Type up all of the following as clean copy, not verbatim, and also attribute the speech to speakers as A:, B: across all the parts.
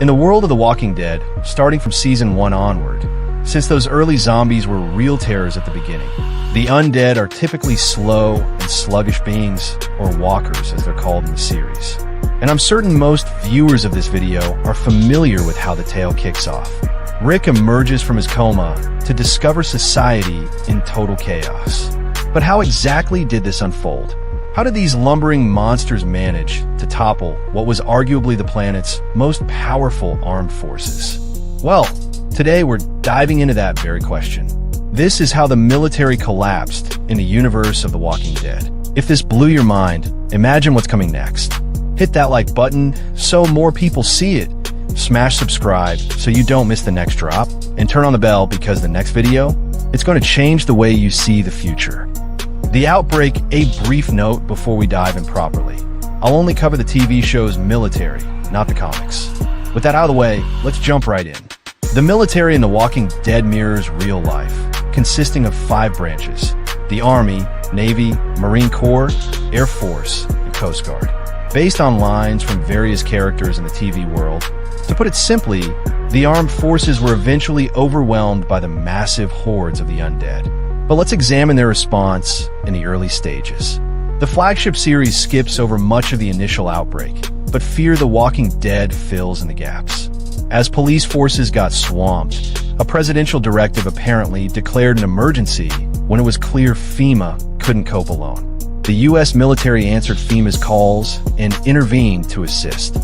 A: In the world of The Walking Dead, starting from Season 1 onward, since those early zombies were real terrors at the beginning, the undead are typically slow and sluggish beings, or walkers as they're called in the series. And I'm certain most viewers of this video are familiar with how the tale kicks off. Rick emerges from his coma to discover society in total chaos. But how exactly did this unfold? How did these lumbering monsters manage to topple what was arguably the planet's most powerful armed forces? Well, today we're diving into that very question. This is how the military collapsed in the universe of The Walking Dead. If this blew your mind, imagine what's coming next. Hit that like button so more people see it. Smash subscribe so you don't miss the next drop, and turn on the bell because the next video, it's going to change the way you see the future. The Outbreak, a brief note before we dive in properly. I'll only cover the TV show's military, not the comics. With that out of the way, let's jump right in. The military in The Walking Dead mirrors real life, consisting of 5 branches: the Army, Navy, Marine Corps, Air Force, and Coast Guard. Based on lines from various characters in the TV world, to put it simply, the armed forces were eventually overwhelmed by the massive hordes of the undead. But let's examine their response in the early stages. The flagship series skips over much of the initial outbreak, but Fear the Walking Dead fills in the gaps. As police forces got swamped, a presidential directive apparently declared an emergency when it was clear FEMA couldn't cope alone. The U.S. military answered FEMA's calls and intervened to assist.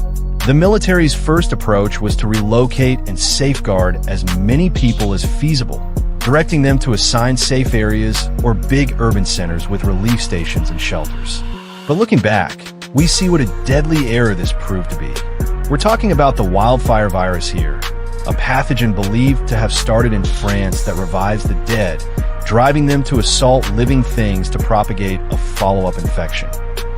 A: The military's first approach was to relocate and safeguard as many people as feasible, directing them to assigned safe areas or big urban centers with relief stations and shelters. But looking back, we see what a deadly error this proved to be. We're talking about the wildfire virus here, a pathogen believed to have started in France that revives the dead, driving them to assault living things to propagate a follow-up infection.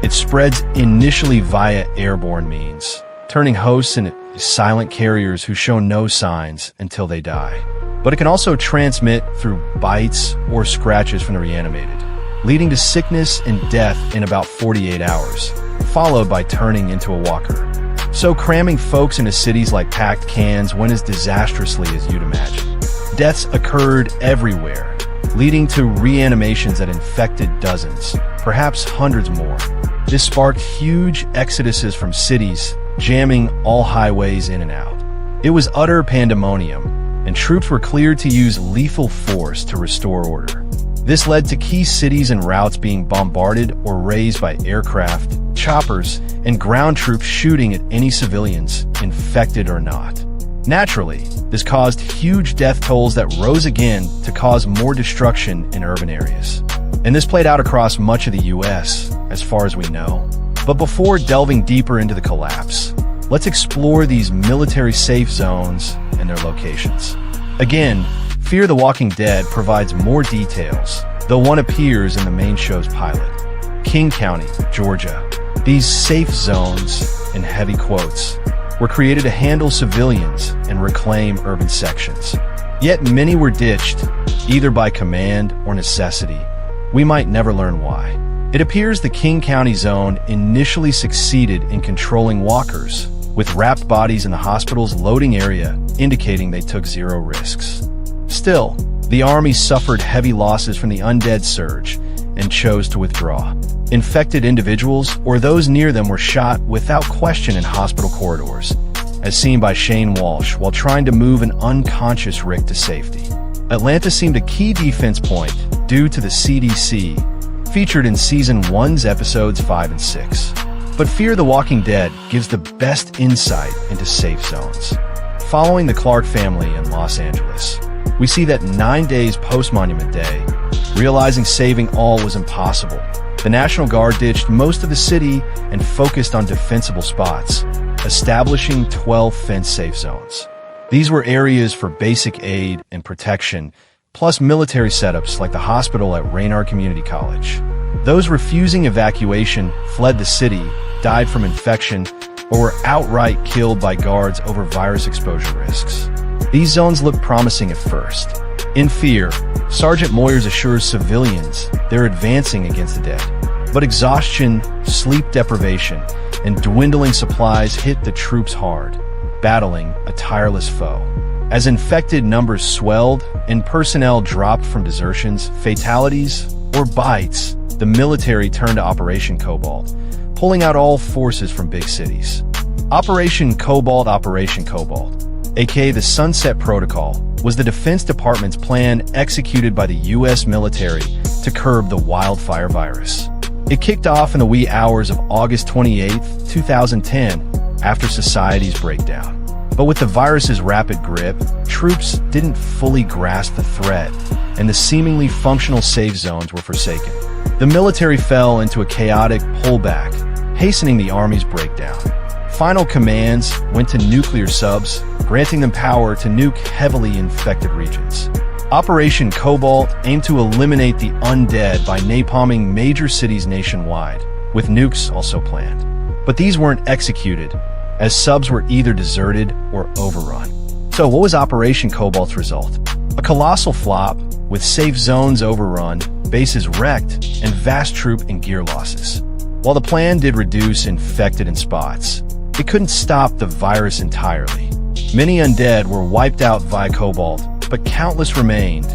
A: It spreads initially via airborne means, turning hosts into silent carriers who show no signs until they die. But it can also transmit through bites or scratches from the reanimated, leading to sickness and death in about 48 hours, followed by turning into a walker. So cramming folks into cities like packed cans went as disastrously as you'd imagine. Deaths occurred everywhere, leading to reanimations that infected dozens, perhaps hundreds more. This sparked huge exoduses from cities, jamming all highways in and out. It was utter pandemonium, and troops were cleared to use lethal force to restore order. This led to key cities and routes being bombarded or razed by aircraft, choppers, and ground troops shooting at any civilians, infected or not. Naturally, this caused huge death tolls that rose again to cause more destruction in urban areas. And this played out across much of the US, as far as we know. But before delving deeper into the collapse, let's explore these military safe zones and their locations. Again, Fear the Walking Dead provides more details, though one appears in the main show's pilot. King County, Georgia. These safe zones, in heavy quotes, were created to handle civilians and reclaim urban sections. Yet many were ditched, either by command or necessity. We might never learn why. It appears the King County zone initially succeeded in controlling walkers, with wrapped bodies in the hospital's loading area indicating they took zero risks. Still, the Army suffered heavy losses from the undead surge and chose to withdraw. Infected individuals or those near them were shot without question in hospital corridors, as seen by Shane Walsh while trying to move an unconscious Rick to safety. Atlanta seemed a key defense point due to the CDC, featured in Season 1's episodes 5 and 6. But Fear the Walking Dead gives the best insight into safe zones. Following the Clark family in Los Angeles, we see that 9 days post-Monument Day, realizing saving all was impossible, the National Guard ditched most of the city and focused on defensible spots, establishing 12 fence-safe zones. These were areas for basic aid and protection, plus military setups like the hospital at Raynard Community College. Those refusing evacuation fled the city, died from infection, or were outright killed by guards over virus exposure risks. These zones look promising at first. In Fear, Sergeant Moyers assures civilians they're advancing against the dead. But exhaustion, sleep deprivation, and dwindling supplies hit the troops hard. battling a tireless foe. As infected numbers swelled and personnel dropped from desertions, fatalities, or bites, the military turned to Operation Cobalt, pulling out all forces from big cities. Operation Cobalt, aka the Sunset Protocol, was the Defense Department's plan executed by the U.S. military to curb the wildfire virus. It kicked off in the wee hours of August 28, 2010, after society's breakdown. But with the virus's rapid grip, troops didn't fully grasp the threat, and the seemingly functional safe zones were forsaken. The military fell into a chaotic pullback, hastening the Army's breakdown. Final commands went to nuclear subs, granting them power to nuke heavily infected regions. Operation Cobalt aimed to eliminate the undead by napalming major cities nationwide, with nukes also planned. But these weren't executed, as subs were either deserted or overrun. So what was Operation Cobalt's result? A colossal flop, with safe zones overrun, bases wrecked, and vast troop and gear losses. While the plan did reduce infected in spots, it couldn't stop the virus entirely. Many undead were wiped out via Cobalt, but countless remained,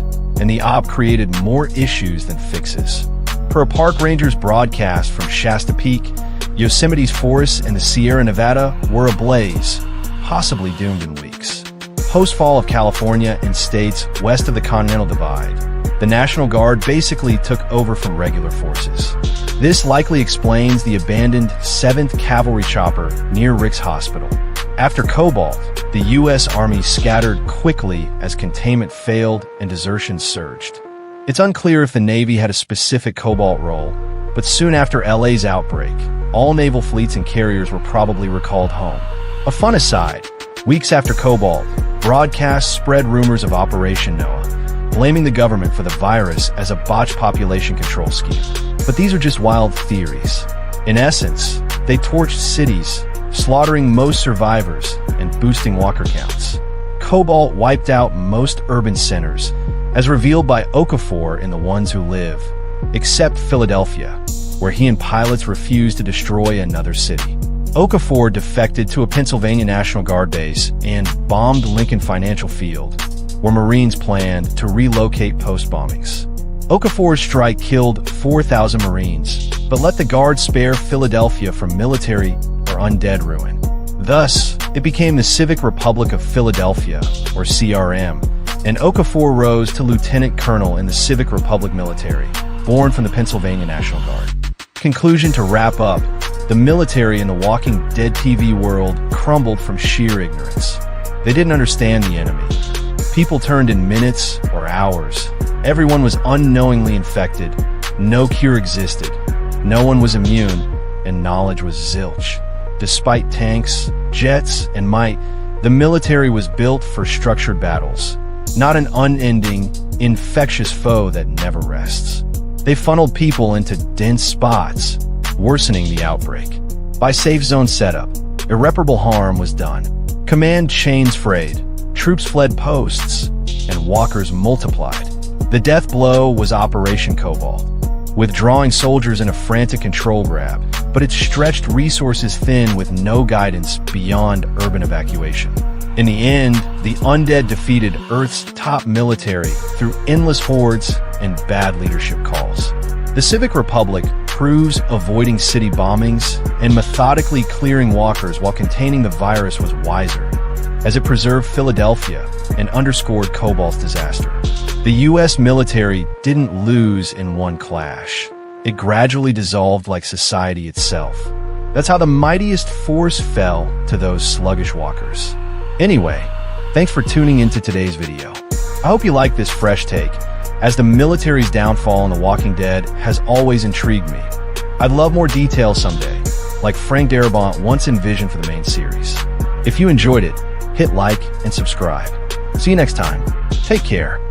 A: and the op created more issues than fixes. Per a park ranger's broadcast from Shasta Peak, Yosemite's forests and the Sierra Nevada were ablaze, possibly doomed in weeks. Post-fall of California and states west of the Continental Divide, the National Guard basically took over from regular forces. This likely explains the abandoned 7th Cavalry Chopper near Rick's Hospital. After Cobalt, the U.S. Army scattered quickly as containment failed and desertion surged. It's unclear if the Navy had a specific Cobalt role, but soon after LA's outbreak, all naval fleets and carriers were probably recalled home. A fun aside, weeks after Cobalt, broadcasts spread rumors of Operation Noah, blaming the government for the virus as a botched population control scheme. But these are just wild theories. In essence, they torched cities, slaughtering most survivors and boosting walker counts. Cobalt wiped out most urban centers, as revealed by Okafor in The Ones Who Live, except Philadelphia, where he and pilots refused to destroy another city. Okafor defected to a Pennsylvania National Guard base and bombed Lincoln Financial Field, where Marines planned to relocate post-bombings. Okafor's strike killed 4,000 Marines, but let the Guard spare Philadelphia from military or undead ruin. Thus, it became the Civic Republic of Philadelphia, or CRM, and Okafor rose to lieutenant colonel in the Civic Republic military, born from the Pennsylvania National Guard. Conclusion to wrap up, the military in the Walking Dead TV world crumbled from sheer ignorance. They didn't understand the enemy. People turned in minutes or hours. Everyone was unknowingly infected. No cure existed. No one was immune, and knowledge was zilch. Despite tanks, jets, and might, the military was built for structured battles, not an unending, infectious foe that never rests. They funneled people into dense spots, worsening the outbreak. By safe zone setup, irreparable harm was done. Command chains frayed, troops fled posts, and walkers multiplied. The death blow was Operation Cobalt, withdrawing soldiers in a frantic control grab, but it stretched resources thin with no guidance beyond urban evacuation. In the end, the undead defeated Earth's top military through endless hordes and bad leadership calls. The Civic Republic proves avoiding city bombings and methodically clearing walkers while containing the virus was wiser, as it preserved Philadelphia and underscored Cobalt's disaster. The U.S. military didn't lose in one clash. It gradually dissolved like society itself. That's how the mightiest force fell to those sluggish walkers. Anyway, thanks for tuning into today's video. I hope you like this fresh take, as the military's downfall in The Walking Dead has always intrigued me. I'd love more details someday, like Frank Darabont once envisioned for the main series. If you enjoyed it, hit like and subscribe. See you next time. Take care.